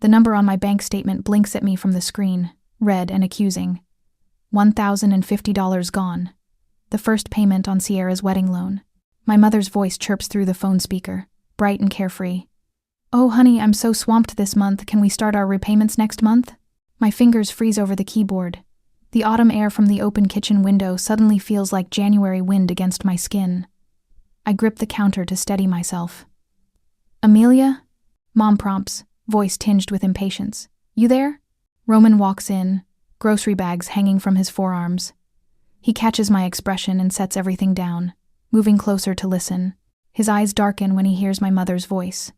The number on my bank statement blinks at me from the screen, red and accusing. $1,050 gone. The first payment on Sierra's wedding loan. My mother's voice chirps through the phone speaker, bright and carefree. "Oh, honey, I'm so swamped this month. Can we start our repayments next month?" My fingers freeze over the keyboard. The autumn air from the open kitchen window suddenly feels like January wind against my skin. I grip the counter to steady myself. "Amelia?" Mom prompts, voice tinged with impatience. "You there?" Roman walks in, grocery bags hanging from his forearms. He catches my expression and sets everything down, moving closer to listen. His eyes darken when he hears my mother's voice.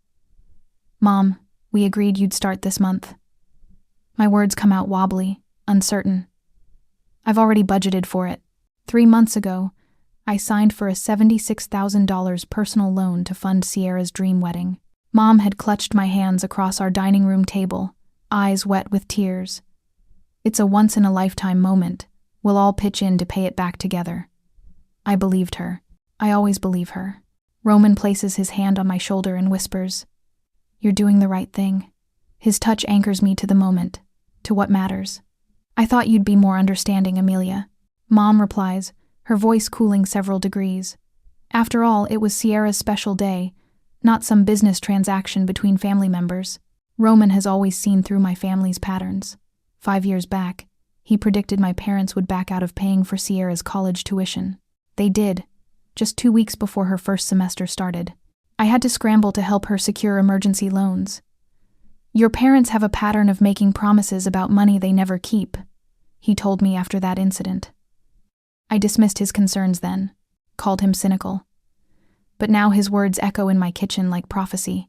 "Mom, we agreed you'd start this month." My words come out wobbly, uncertain. I've already budgeted for it. 3 months ago, I signed for a $76,000 personal loan to fund Sierra's dream wedding. Mom had clutched my hands across our dining room table, eyes wet with tears. "It's a once-in-a-lifetime moment. We'll all pitch in to pay it back together." I believed her. I always believe her. Roman places his hand on my shoulder and whispers, "You're doing the right thing." His touch anchors me to the moment, to what matters. "I thought you'd be more understanding, Amelia." Mom replies, her voice cooling several degrees. After all, it was Sierra's special day, not some business transaction between family members. Roman has always seen through my family's patterns. 5 years back, he predicted my parents would back out of paying for Sierra's college tuition. They did, just 2 weeks before her first semester started. I had to scramble to help her secure emergency loans. "Your parents have a pattern of making promises about money they never keep," he told me after that incident. I dismissed his concerns then, called him cynical. But now his words echo in my kitchen like prophecy.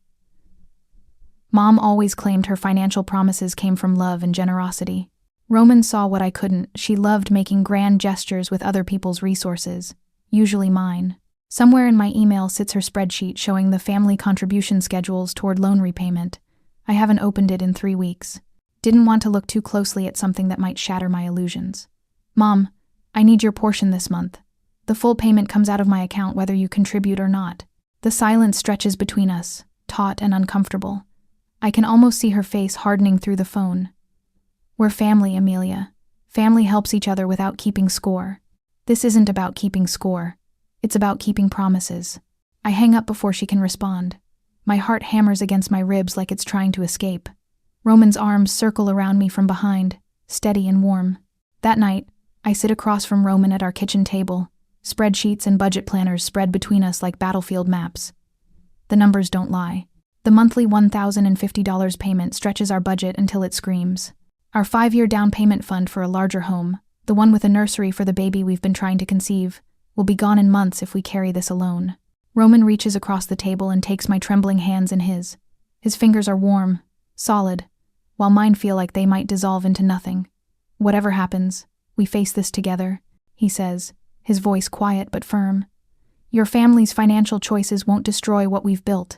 Mom always claimed her financial promises came from love and generosity. Roman saw what I couldn't. She loved making grand gestures with other people's resources, usually mine. Somewhere in my email sits her spreadsheet showing the family contribution schedules toward loan repayment. I haven't opened it in 3 weeks. Didn't want to look too closely at something that might shatter my illusions. "Mom, I need your portion this month. The full payment comes out of my account whether you contribute or not." The silence stretches between us, taut and uncomfortable. I can almost see her face hardening through the phone. "We're family, Amelia. Family helps each other without keeping score." This isn't about keeping score. It's about keeping promises. I hang up before she can respond. My heart hammers against my ribs like it's trying to escape. Roman's arms circle around me from behind, steady and warm. That night, I sit across from Roman at our kitchen table, spreadsheets and budget planners spread between us like battlefield maps. The numbers don't lie. The monthly $1,050 payment stretches our budget until it screams. Our 5-year down payment fund for a larger home, the one with a nursery for the baby we've been trying to conceive, will be gone in months if we carry this alone. Roman reaches across the table and takes my trembling hands in his. His fingers are warm, solid, while mine feel like they might dissolve into nothing. "Whatever happens, we face this together," he says, his voice quiet but firm. "Your family's financial choices won't destroy what we've built."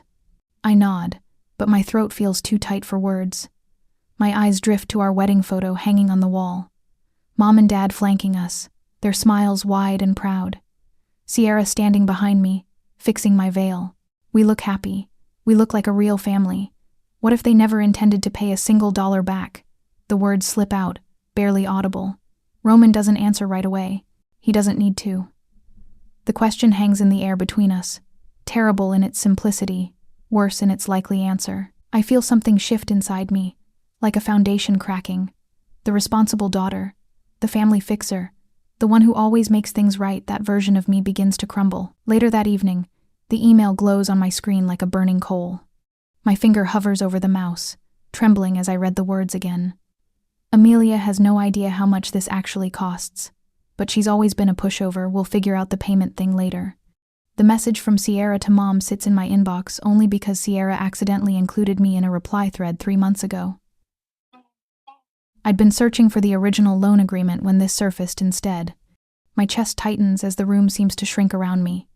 I nod, but my throat feels too tight for words. My eyes drift to our wedding photo hanging on the wall. Mom and Dad flanking us, their smiles wide and proud. Sierra standing behind me, fixing my veil. We look happy. We look like a real family. What if they never intended to pay a single dollar back? The words slip out, barely audible. Roman doesn't answer right away. He doesn't need to. The question hangs in the air between us, terrible in its simplicity, worse in its likely answer. I feel something shift inside me, like a foundation cracking. The responsible daughter, the family fixer, the one who always makes things right, that version of me begins to crumble. Later that evening, the email glows on my screen like a burning coal. My finger hovers over the mouse, trembling as I read the words again. Amelia has no idea how much this actually costs, but she's always been a pushover. We'll figure out the payment thing later. The message from Sierra to Mom sits in my inbox only because Sierra accidentally included me in a reply thread 3 months ago. I'd been searching for the original loan agreement when this surfaced instead. My chest tightens as the room seems to shrink around me.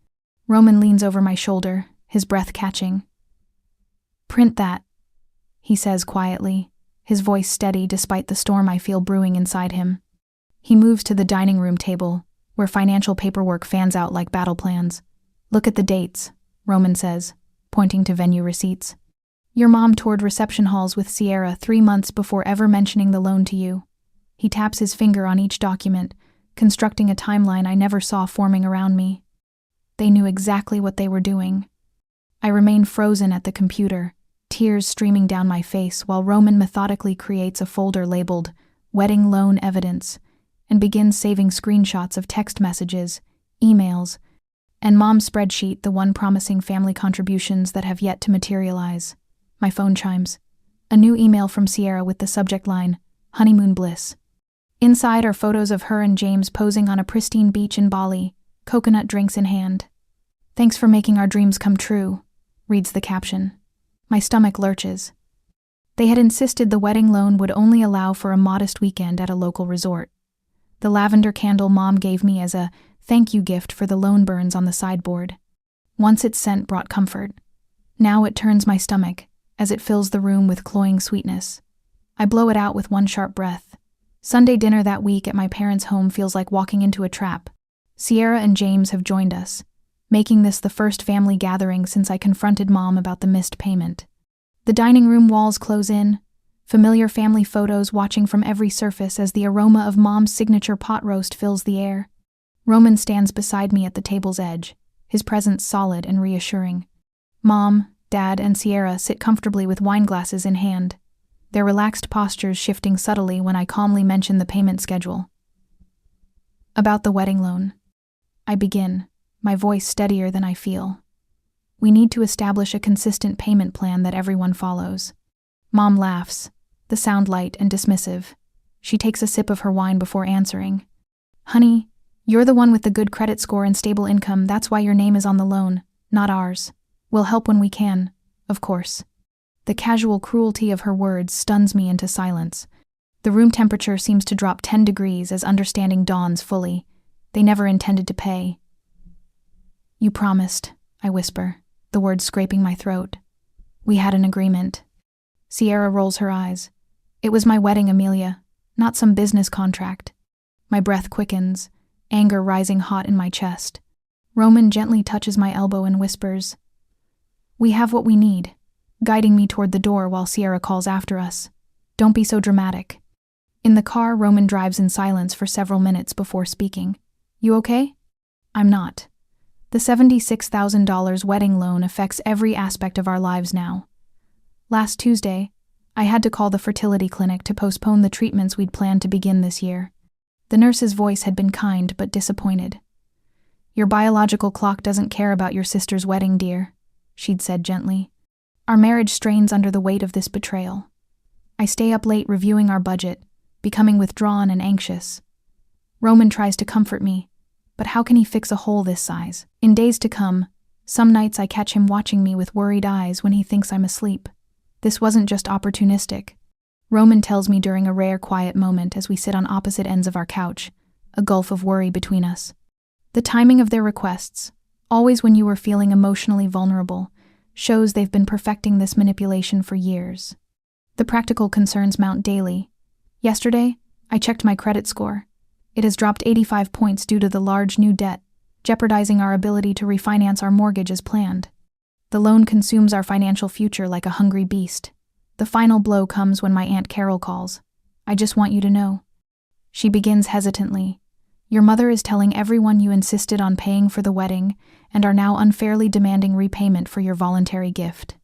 Roman leans over my shoulder, his breath catching. "Print that," he says quietly, his voice steady despite the storm I feel brewing inside him. He moves to the dining room table, where financial paperwork fans out like battle plans. "Look at the dates," Roman says, pointing to venue receipts. Your mom toured reception halls with Sierra 3 months before ever mentioning the loan to you. He taps his finger on each document, constructing a timeline I never saw forming around me. They knew exactly what they were doing. I remain frozen at the computer, tears streaming down my face while Roman methodically creates a folder labeled Wedding Loan Evidence and begins saving screenshots of text messages, emails, and Mom's spreadsheet, the one promising family contributions that have yet to materialize. My phone chimes. A new email from Sierra with the subject line, Honeymoon Bliss. Inside are photos of her and James posing on a pristine beach in Bali, coconut drinks in hand. "Thanks for making our dreams come true," reads the caption. My stomach lurches. They had insisted the wedding loan would only allow for a modest weekend at a local resort. The lavender candle Mom gave me as a thank you gift for the loan burns on the sideboard. Once its scent brought comfort. Now it turns my stomach, as it fills the room with cloying sweetness. I blow it out with one sharp breath. Sunday dinner that week at my parents' home feels like walking into a trap. Sierra and James have joined us, making this the first family gathering since I confronted Mom about the missed payment. The dining room walls close in, familiar family photos watching from every surface as the aroma of Mom's signature pot roast fills the air. Roman stands beside me at the table's edge, his presence solid and reassuring. Mom, Dad, and Sierra sit comfortably with wine glasses in hand, their relaxed postures shifting subtly when I calmly mention the payment schedule. About the wedding loan. I begin, my voice steadier than I feel. We need to establish a consistent payment plan that everyone follows. Mom laughs, the sound light and dismissive. She takes a sip of her wine before answering. "Honey, you're the one with the good credit score and stable income, that's why your name is on the loan, not ours. We'll help when we can, of course." The casual cruelty of her words stuns me into silence. The room temperature seems to drop 10 degrees as understanding dawns fully. They never intended to pay. "You promised," I whisper, the words scraping my throat. "We had an agreement." Sierra rolls her eyes. "It was my wedding, Amelia, not some business contract." My breath quickens, anger rising hot in my chest. Roman gently touches my elbow and whispers, "We have what we need," guiding me toward the door while Sierra calls after us. "Don't be so dramatic." In the car, Roman drives in silence for several minutes before speaking. "You okay?" I'm not. The $76,000 wedding loan affects every aspect of our lives now. Last Tuesday, I had to call the fertility clinic to postpone the treatments we'd planned to begin this year. The nurse's voice had been kind but disappointed. "Your biological clock doesn't care about your sister's wedding, dear," she'd said gently. "Our marriage strains under the weight of this betrayal." I stay up late reviewing our budget, becoming withdrawn and anxious. Roman tries to comfort me, but how can he fix a hole this size? In days to come, some nights I catch him watching me with worried eyes when he thinks I'm asleep. This wasn't just opportunistic. Roman tells me during a rare quiet moment as we sit on opposite ends of our couch, a gulf of worry between us. The timing of their requests, always when you were feeling emotionally vulnerable, shows they've been perfecting this manipulation for years. The practical concerns mount daily. Yesterday, I checked my credit score. It has dropped 85 points due to the large new debt, jeopardizing our ability to refinance our mortgage as planned. The loan consumes our financial future like a hungry beast. The final blow comes when my Aunt Carol calls. "I just want you to know." She begins hesitantly. "Your mother is telling everyone you insisted on paying for the wedding and are now unfairly demanding repayment for your voluntary gift."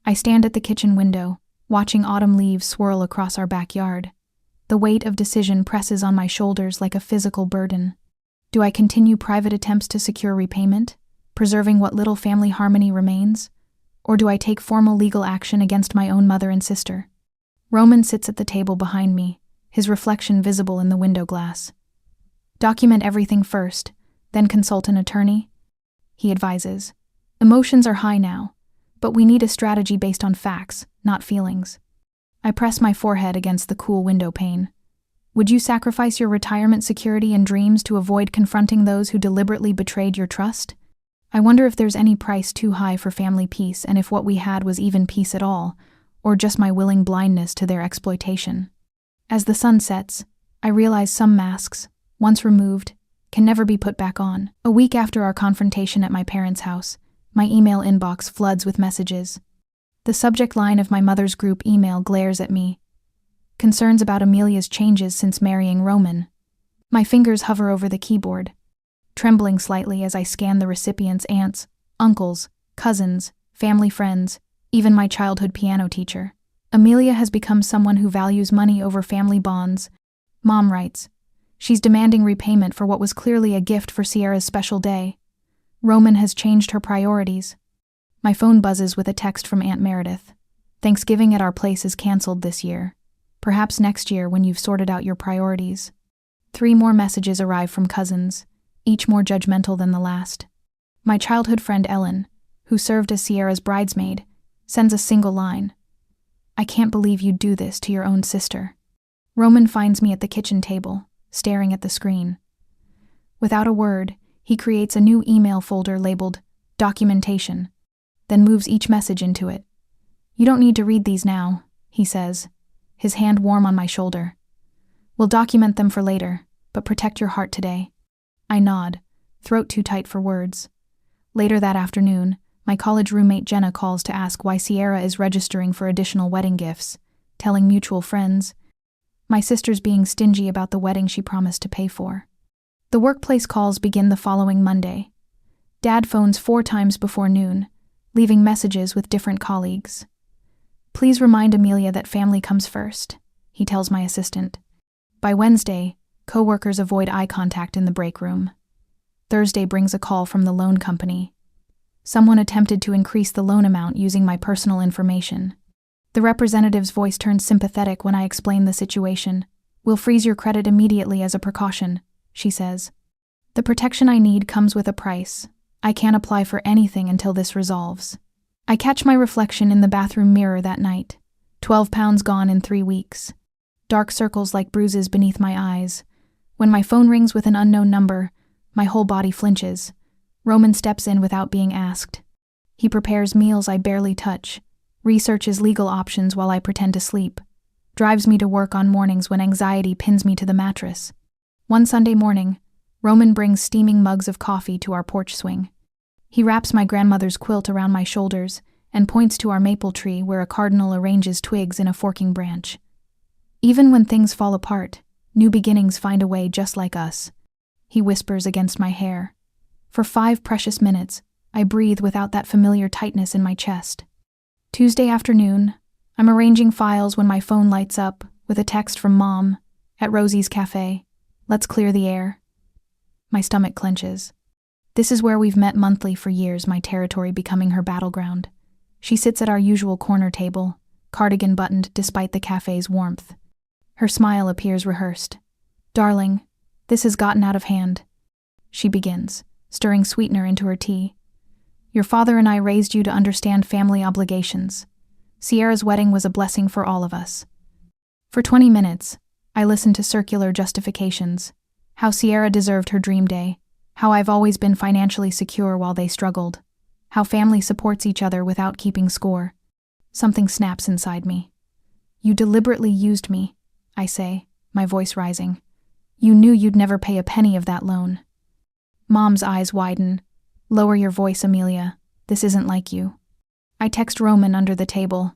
I stand at the kitchen window, watching autumn leaves swirl across our backyard. The weight of decision presses on my shoulders like a physical burden. Do I continue private attempts to secure repayment, preserving what little family harmony remains? Or do I take formal legal action against my own mother and sister? Roman sits at the table behind me, his reflection visible in the window glass. "Document everything first, then consult an attorney," he advises. "Emotions are high now, but we need a strategy based on facts, not feelings." I press my forehead against the cool window pane. "Would you sacrifice your retirement security and dreams to avoid confronting those who deliberately betrayed your trust? I wonder if there's any price too high for family peace and if what we had was even peace at all, or just my willing blindness to their exploitation." As the sun sets, I realize some masks, once removed, can never be put back on. A week after our confrontation at my parents' house, my email inbox floods with messages. The subject line of my mother's group email glares at me. Concerns about Amelia's changes since marrying Roman. My fingers hover over the keyboard, trembling slightly as I scan the recipient's aunts, uncles, cousins, family friends, even my childhood piano teacher. Amelia has become someone who values money over family bonds. Mom writes. She's demanding repayment for what was clearly a gift for Sierra's special day. Roman has changed her priorities. My phone buzzes with a text from Aunt Meredith. Thanksgiving at our place is canceled this year. Perhaps next year when you've sorted out your priorities. 3 more messages arrive from cousins, each more judgmental than the last. My childhood friend Ellen, who served as Sierra's bridesmaid, sends a single line. I can't believe you'd do this to your own sister. Roman finds me at the kitchen table, staring at the screen. Without a word, he creates a new email folder labeled Documentation, then moves each message into it. You don't need to read these now, he says, his hand warm on my shoulder. We'll document them for later, but protect your heart today. I nod, throat too tight for words. Later that afternoon, my college roommate Jenna calls to ask why Sierra is registering for additional wedding gifts, telling mutual friends. My sister's being stingy about the wedding she promised to pay for. The workplace calls begin the following Monday. Dad phones 4 times before noon, leaving messages with different colleagues. Please remind Amelia that family comes first, he tells my assistant. By Wednesday, coworkers avoid eye contact in the break room. Thursday brings a call from the loan company. Someone attempted to increase the loan amount using my personal information. The representative's voice turns sympathetic when I explain the situation. We'll freeze your credit immediately as a precaution, she says. The protection I need comes with a price. I can't apply for anything until this resolves. I catch my reflection in the bathroom mirror that night. 12 pounds gone in 3 weeks. Dark circles like bruises beneath my eyes. When my phone rings with an unknown number, my whole body flinches. Roman steps in without being asked. He prepares meals I barely touch, researches legal options while I pretend to sleep, drives me to work on mornings when anxiety pins me to the mattress. One Sunday morning, Roman brings steaming mugs of coffee to our porch swing. He wraps my grandmother's quilt around my shoulders and points to our maple tree where a cardinal arranges twigs in a forking branch. Even when things fall apart, new beginnings find a way just like us. He whispers against my hair. For 5 precious minutes, I breathe without that familiar tightness in my chest. Tuesday afternoon, I'm arranging files when my phone lights up with a text from Mom at Rosie's Cafe. Let's clear the air. My stomach clenches. This is where we've met monthly for years, my territory becoming her battleground. She sits at our usual corner table, cardigan buttoned despite the cafe's warmth. Her smile appears rehearsed. Darling, this has gotten out of hand. She begins, stirring sweetener into her tea. Your father and I raised you to understand family obligations. Sierra's wedding was a blessing for all of us. For 20 minutes, I listened to circular justifications. How Sierra deserved her dream day. How I've always been financially secure while they struggled. How family supports each other without keeping score. Something snaps inside me. You deliberately used me, I say, my voice rising. You knew you'd never pay a penny of that loan. Mom's eyes widen. Lower your voice, Amelia. This isn't like you. I text Roman under the table.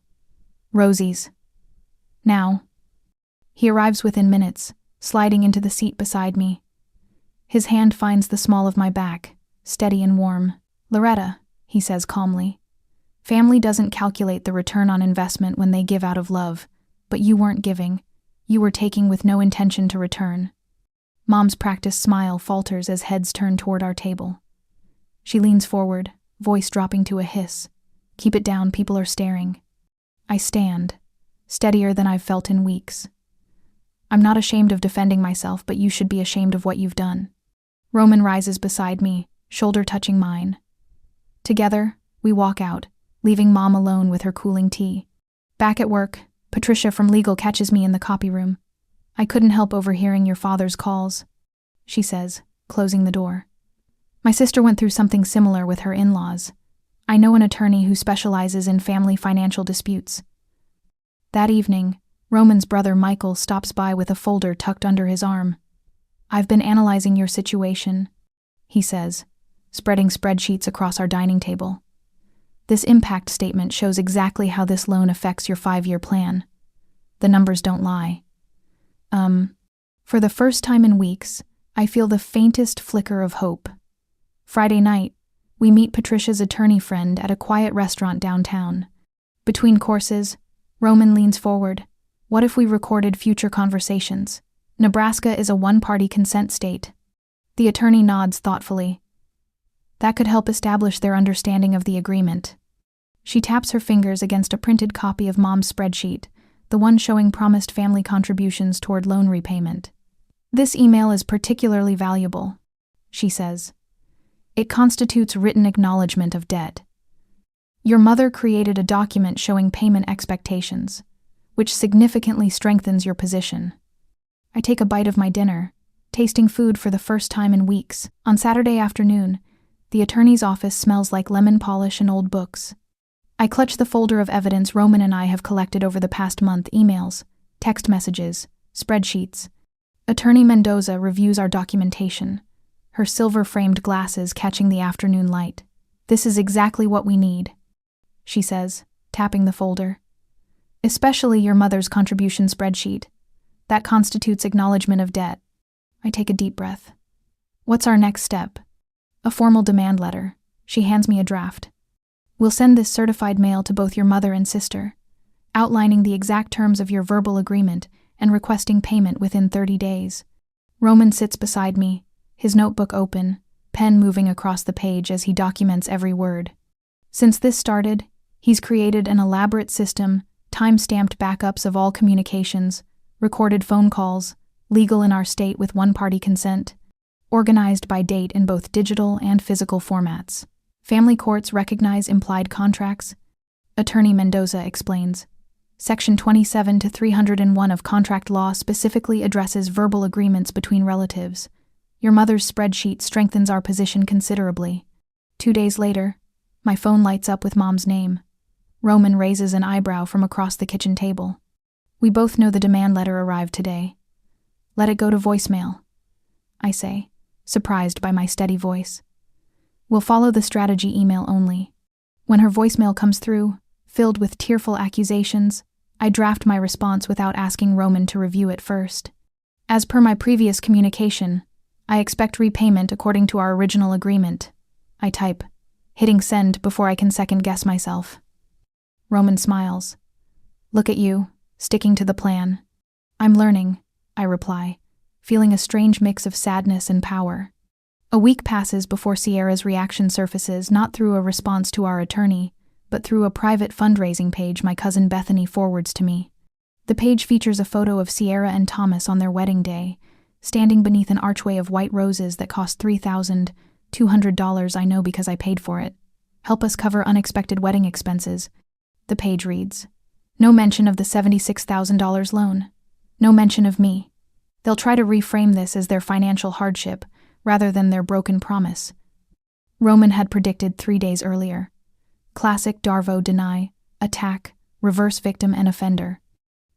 Rosie's. Now. He arrives within minutes, sliding into the seat beside me. His hand finds the small of my back, steady and warm. Loretta, he says calmly. Family doesn't calculate the return on investment when they give out of love, but you weren't giving. You were taking with no intention to return. Mom's practiced smile falters as heads turn toward our table. She leans forward, voice dropping to a hiss. Keep it down, people are staring. I stand, steadier than I've felt in weeks. I'm not ashamed of defending myself, but you should be ashamed of what you've done. Roman rises beside me, shoulder touching mine. Together, we walk out, leaving Mom alone with her cooling tea. Back at work, Patricia from legal catches me in the copy room. I couldn't help overhearing your father's calls, she says, closing the door. My sister went through something similar with her in-laws. I know an attorney who specializes in family financial disputes. That evening, Roman's brother Michael stops by with a folder tucked under his arm. I've been analyzing your situation, he says, spreading spreadsheets across our dining table. This impact statement shows exactly how this loan affects your 5-year plan. The numbers don't lie. For the first time in weeks, I feel the faintest flicker of hope. Friday night, we meet Patricia's attorney friend at a quiet restaurant downtown. Between courses, Roman leans forward. What if we recorded future conversations? Nebraska is a one-party consent state. The attorney nods thoughtfully. That could help establish their understanding of the agreement. She taps her fingers against a printed copy of Mom's spreadsheet, the one showing promised family contributions toward loan repayment. This email is particularly valuable, she says. It constitutes written acknowledgement of debt. Your mother created a document showing payment expectations, which significantly strengthens your position. I take a bite of my dinner, tasting food for the first time in weeks. On Saturday afternoon, the attorney's office smells like lemon polish and old books. I clutch the folder of evidence Roman and I have collected over the past month: emails, text messages, spreadsheets. Attorney Mendoza reviews our documentation, her silver-framed glasses catching the afternoon light. This is exactly what we need, she says, tapping the folder. Especially your mother's contribution spreadsheet. That constitutes acknowledgement of debt. I take a deep breath. What's our next step? A formal demand letter. She hands me a draft. We'll send this certified mail to both your mother and sister, outlining the exact terms of your verbal agreement and requesting payment within 30 days. Roman sits beside me, his notebook open, pen moving across the page as he documents every word. Since this started, he's created an elaborate system, time-stamped backups of all communications, recorded phone calls, legal in our state with one-party consent, organized by date in both digital and physical formats. Family courts recognize implied contracts. Attorney Mendoza explains. Section 27 to 301 of contract law specifically addresses verbal agreements between relatives. Your mother's spreadsheet strengthens our position considerably. 2 days later, my phone lights up with Mom's name. Roman raises an eyebrow from across the kitchen table. We both know the demand letter arrived today. Let it go to voicemail, I say, surprised by my steady voice. We'll follow the strategy email only. When her voicemail comes through, filled with tearful accusations, I draft my response without asking Roman to review it first. As per my previous communication, I expect repayment according to our original agreement. I type, hitting send before I can second-guess myself. Roman smiles. Look at you, sticking to the plan. I'm learning, I reply, feeling a strange mix of sadness and power. A week passes before Sierra's reaction surfaces, not through a response to our attorney, but through a private fundraising page my cousin Bethany forwards to me. The page features a photo of Sierra and Thomas on their wedding day, standing beneath an archway of white roses that cost $3,200. I know because I paid for it. Help us cover unexpected wedding expenses. The page reads. No mention of the $76,000 loan. No mention of me. They'll try to reframe this as their financial hardship, rather than their broken promise. Roman had predicted 3 days earlier. Classic Darvo deny, attack, reverse victim and offender.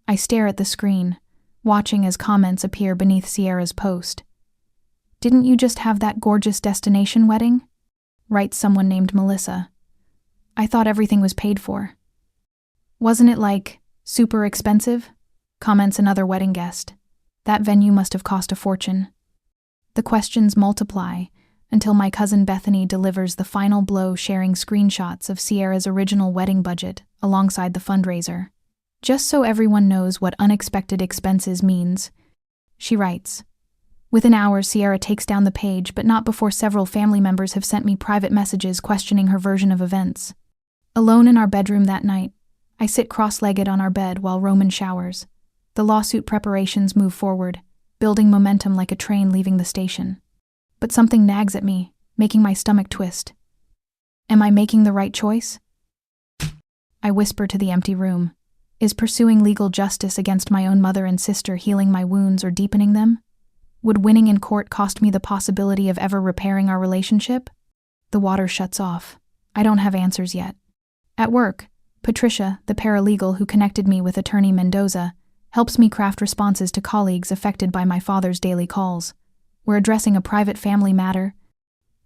I stare at the screen, watching as comments appear beneath Sierra's post. Didn't you just have that gorgeous destination wedding? Writes someone named Melissa. I thought everything was paid for. Wasn't it like, super expensive? Comments another wedding guest. That venue must have cost a fortune. The questions multiply until my cousin Bethany delivers the final blow, sharing screenshots of Sierra's original wedding budget alongside the fundraiser. Just so everyone knows what unexpected expenses means, she writes. Within hours, Sierra takes down the page, but not before several family members have sent me private messages questioning her version of events. Alone in our bedroom that night, I sit cross-legged on our bed while Roman showers. The lawsuit preparations move forward, building momentum like a train leaving the station. But something nags at me, making my stomach twist. Am I making the right choice? I whisper to the empty room. Is pursuing legal justice against my own mother and sister healing my wounds or deepening them? Would winning in court cost me the possibility of ever repairing our relationship? The water shuts off. I don't have answers yet. At work, Patricia, the paralegal who connected me with attorney Mendoza, helps me craft responses to colleagues affected by my father's daily calls. We're addressing a private family matter.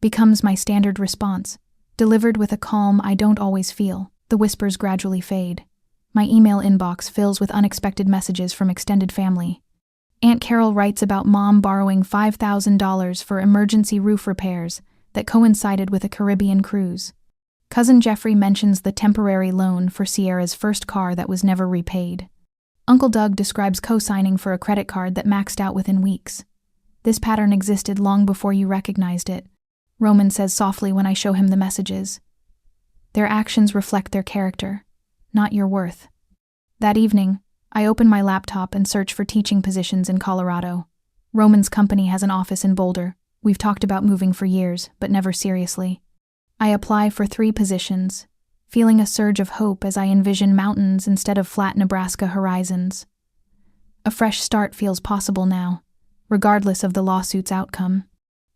Becomes my standard response. Delivered with a calm I don't always feel, the whispers gradually fade. My email inbox fills with unexpected messages from extended family. Aunt Carol writes about Mom borrowing $5,000 for emergency roof repairs that coincided with a Caribbean cruise. Cousin Jeffrey mentions the temporary loan for Sierra's first car that was never repaid. Uncle Doug describes co-signing for a credit card that maxed out within weeks. This pattern existed long before you recognized it, Roman says softly when I show him the messages. Their actions reflect their character, not your worth. That evening, I open my laptop and search for teaching positions in Colorado. Roman's company has an office in Boulder. We've talked about moving for years, but never seriously. I apply for 3 positions, feeling a surge of hope as I envision mountains instead of flat Nebraska horizons. A fresh start feels possible now, regardless of the lawsuit's outcome.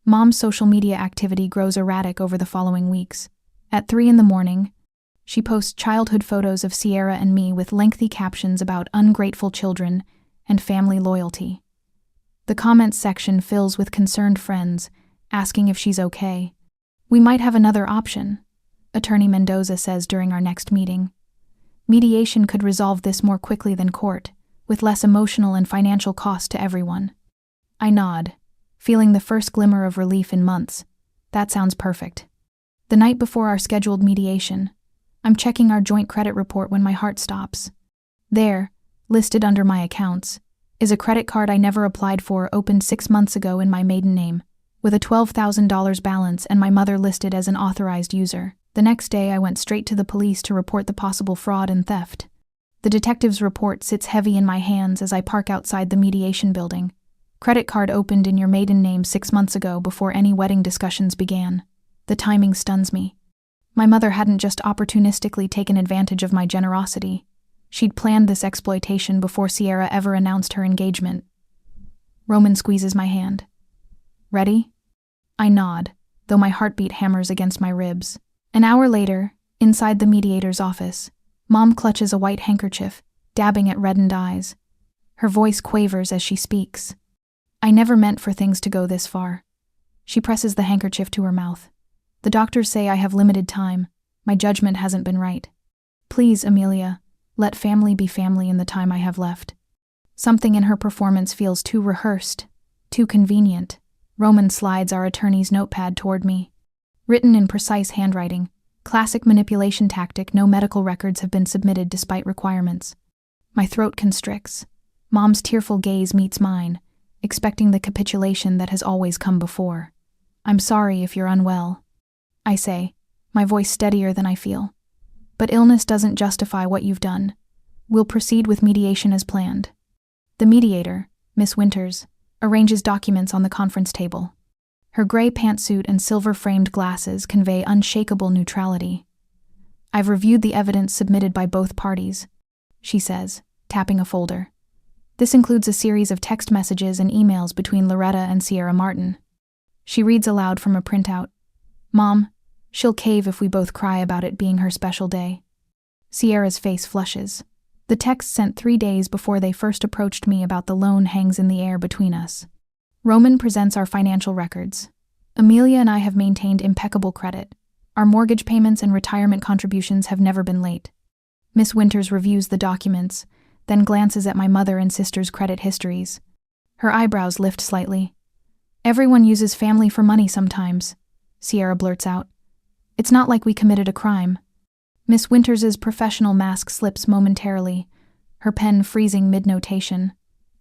Mom's social media activity grows erratic over the following weeks. At 3 a.m, she posts childhood photos of Sierra and me with lengthy captions about ungrateful children and family loyalty. The comments section fills with concerned friends, asking if she's okay. We might have another option, Attorney Mendoza says during our next meeting. Mediation could resolve this more quickly than court, with less emotional and financial cost to everyone. I nod, feeling the first glimmer of relief in months. That sounds perfect. The night before our scheduled mediation, I'm checking our joint credit report when my heart stops. There, listed under my accounts, is a credit card I never applied for opened 6 months ago in my maiden name, with a $12,000 balance and my mother listed as an authorized user. The next day I went straight to the police to report the possible fraud and theft. The detective's report sits heavy in my hands as I park outside the mediation building. Credit card opened in your maiden name 6 months ago before any wedding discussions began. The timing stuns me. My mother hadn't just opportunistically taken advantage of my generosity. She'd planned this exploitation before Sierra ever announced her engagement. Roman squeezes my hand. Ready? I nod, though my heartbeat hammers against my ribs. An hour later, inside the mediator's office, Mom clutches a white handkerchief, dabbing at reddened eyes. Her voice quavers as she speaks. I never meant for things to go this far. She presses the handkerchief to her mouth. The doctors say I have limited time. My judgment hasn't been right. Please, Amelia, let family be family in the time I have left. Something in her performance feels too rehearsed, too convenient. Roman slides our attorney's notepad toward me. Written in precise handwriting, classic manipulation tactic. No medical records have been submitted despite requirements. My throat constricts. Mom's tearful gaze meets mine, expecting the capitulation that has always come before. I'm sorry if you're unwell, I say, my voice steadier than I feel. But illness doesn't justify what you've done. We'll proceed with mediation as planned. The mediator, Miss Winters, arranges documents on the conference table. Her gray pantsuit and silver-framed glasses convey unshakable neutrality. I've reviewed the evidence submitted by both parties, she says, tapping a folder. This includes a series of text messages and emails between Loretta and Sierra Martin. She reads aloud from a printout. Mom, she'll cave if we both cry about it being her special day. Sierra's face flushes. The text sent 3 days before they first approached me about the loan hangs in the air between us. Roman presents our financial records. Amelia and I have maintained impeccable credit. Our mortgage payments and retirement contributions have never been late. Miss Winters reviews the documents, then glances at my mother and sister's credit histories. Her eyebrows lift slightly. Everyone uses family for money sometimes, Sierra blurts out. It's not like we committed a crime. Miss Winters's professional mask slips momentarily, her pen freezing mid-notation.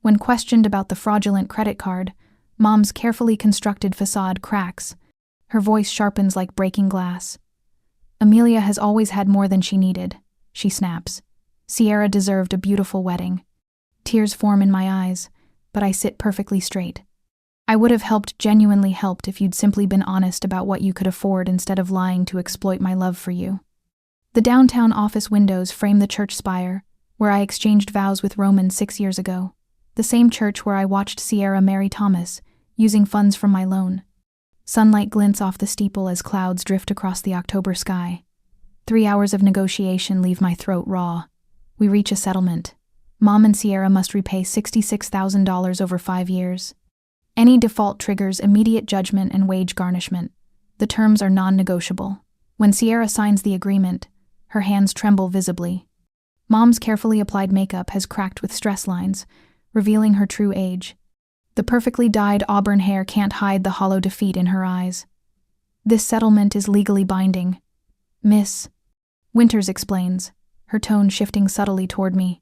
When questioned about the fraudulent credit card, Mom's carefully constructed facade cracks. Her voice sharpens like breaking glass. Amelia has always had more than she needed, she snaps. Sierra deserved a beautiful wedding. Tears form in my eyes, but I sit perfectly straight. I would have genuinely helped if you'd simply been honest about what you could afford instead of lying to exploit my love for you. The downtown office windows frame the church spire, where I exchanged vows with Roman 6 years ago. The same church where I watched Sierra marry Thomas, using funds from my loan. Sunlight glints off the steeple as clouds drift across the October sky. 3 hours of negotiation leave my throat raw. We reach a settlement. Mom and Sierra must repay $66,000 over 5 years. Any default triggers immediate judgment and wage garnishment. The terms are non-negotiable. When Sierra signs the agreement, her hands tremble visibly. Mom's carefully applied makeup has cracked with stress lines, revealing her true age. The perfectly dyed auburn hair can't hide the hollow defeat in her eyes. This settlement is legally binding. Miss Winters explains, her tone shifting subtly toward me.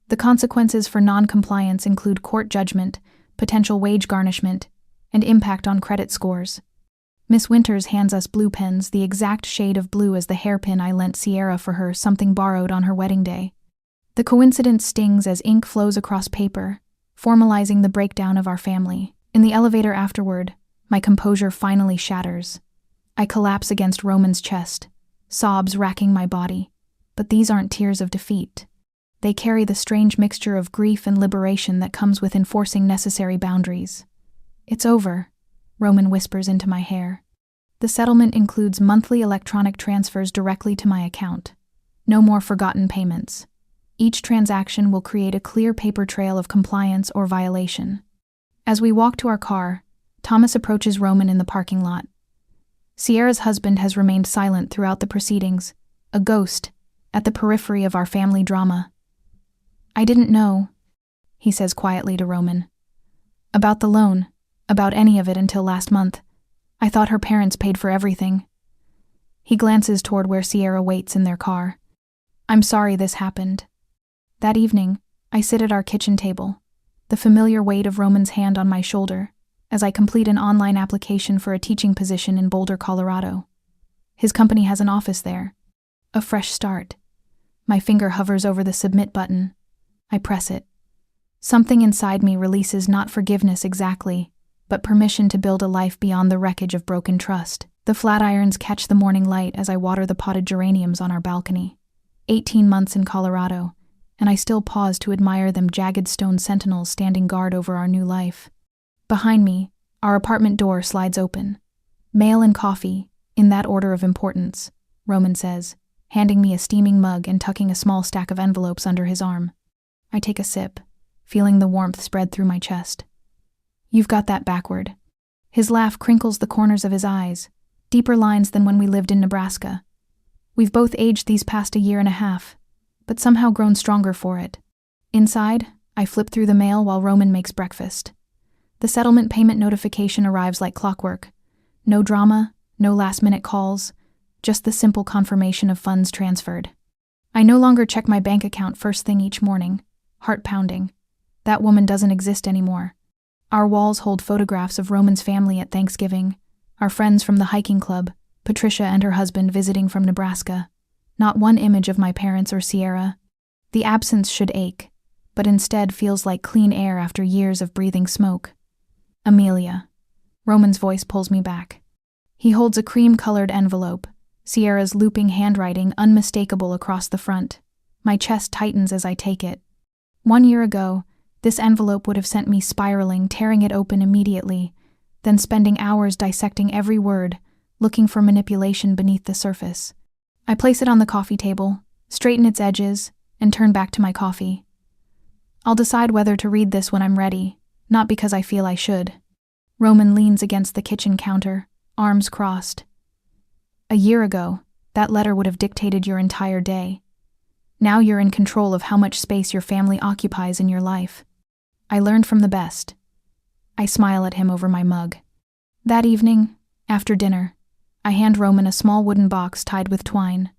The consequences for non-compliance include court judgment, potential wage garnishment, and impact on credit scores. Miss Winters hands us blue pens, the exact shade of blue as the hairpin I lent Sierra for her, something borrowed on her wedding day. The coincidence stings as ink flows across paper, formalizing the breakdown of our family. In the elevator afterward, my composure finally shatters. I collapse against Roman's chest, sobs racking my body. But these aren't tears of defeat. They carry the strange mixture of grief and liberation that comes with enforcing necessary boundaries. It's over, Roman whispers into my hair. The settlement includes monthly electronic transfers directly to my account. No more forgotten payments. Each transaction will create a clear paper trail of compliance or violation. As we walk to our car, Thomas approaches Roman in the parking lot. Sierra's husband has remained silent throughout the proceedings, a ghost, at the periphery of our family drama. I didn't know, he says quietly to Roman, about the loan, about any of it until last month. I thought her parents paid for everything. He glances toward where Sierra waits in their car. I'm sorry this happened. That evening, I sit at our kitchen table, the familiar weight of Roman's hand on my shoulder, as I complete an online application for a teaching position in Boulder, Colorado. His company has an office there. A fresh start. My finger hovers over the submit button. I press it. Something inside me releases not forgiveness exactly, but permission to build a life beyond the wreckage of broken trust. The flatirons catch the morning light as I water the potted geraniums on our balcony. 18 months in Colorado, and I still pause to admire them, jagged stone sentinels standing guard over our new life. Behind me, our apartment door slides open. Mail and coffee, in that order of importance, Roman says, handing me a steaming mug and tucking a small stack of envelopes under his arm. I take a sip, feeling the warmth spread through my chest. You've got that backward. His laugh crinkles the corners of his eyes, deeper lines than when we lived in Nebraska. We've both aged these past 1.5 years, but somehow grown stronger for it. Inside, I flip through the mail while Roman makes breakfast. The settlement payment notification arrives like clockwork. No drama, no last-minute calls, just the simple confirmation of funds transferred. I no longer check my bank account first thing each morning, heart pounding. That woman doesn't exist anymore. Our walls hold photographs of Roman's family at Thanksgiving, our friends from the hiking club, Patricia and her husband visiting from Nebraska. Not one image of my parents or Sierra. The absence should ache, but instead feels like clean air after years of breathing smoke. Amelia. Roman's voice pulls me back. He holds a cream-colored envelope, Sierra's looping handwriting unmistakable across the front. My chest tightens as I take it. 1 year ago, this envelope would have sent me spiraling, tearing it open immediately, then spending hours dissecting every word, looking for manipulation beneath the surface. I place it on the coffee table, straighten its edges, and turn back to my coffee. I'll decide whether to read this when I'm ready, not because I feel I should. Roman leans against the kitchen counter, arms crossed. 1 year ago, that letter would have dictated your entire day. Now you're in control of how much space your family occupies in your life. I learned from the best. I smile at him over my mug. That evening, after dinner, I hand Roman a small wooden box tied with twine.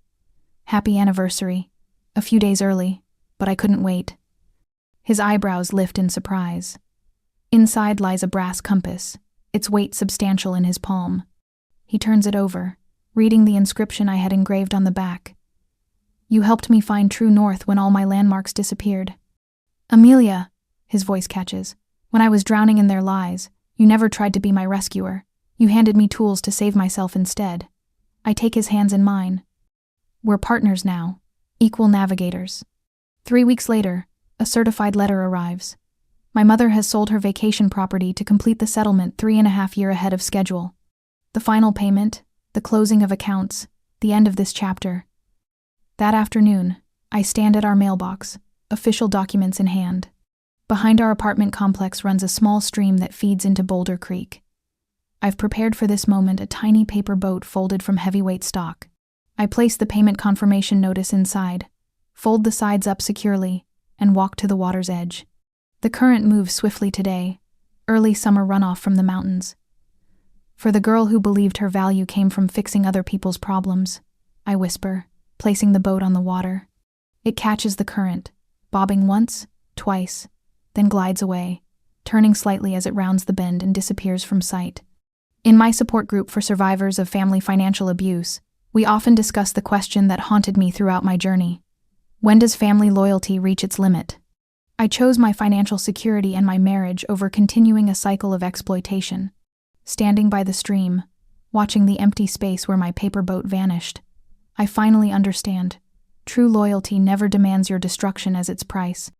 Happy anniversary. A few days early, but I couldn't wait. His eyebrows lift in surprise. Inside lies a brass compass, its weight substantial in his palm. He turns it over, reading the inscription I had engraved on the back. You helped me find true north when all my landmarks disappeared. Amelia, his voice catches. When I was drowning in their lies, you never tried to be my rescuer. You handed me tools to save myself instead. I take his hands in mine. We're partners now, equal navigators. 3 weeks later, a certified letter arrives. My mother has sold her vacation property to complete the settlement 3.5 years ahead of schedule. The final payment, the closing of accounts, the end of this chapter. That afternoon, I stand at our mailbox, official documents in hand. Behind our apartment complex runs a small stream that feeds into Boulder Creek. I've prepared for this moment a tiny paper boat folded from heavyweight stock. I place the payment confirmation notice inside, fold the sides up securely, and walk to the water's edge. The current moves swiftly today, early summer runoff from the mountains. For the girl who believed her value came from fixing other people's problems, I whisper, placing the boat on the water. It catches the current, bobbing once, twice, then glides away, turning slightly as it rounds the bend and disappears from sight. In my support group for survivors of family financial abuse, we often discuss the question that haunted me throughout my journey. When does family loyalty reach its limit? I chose my financial security and my marriage over continuing a cycle of exploitation. Standing by the stream, watching the empty space where my paper boat vanished, I finally understand. True loyalty never demands your destruction as its price.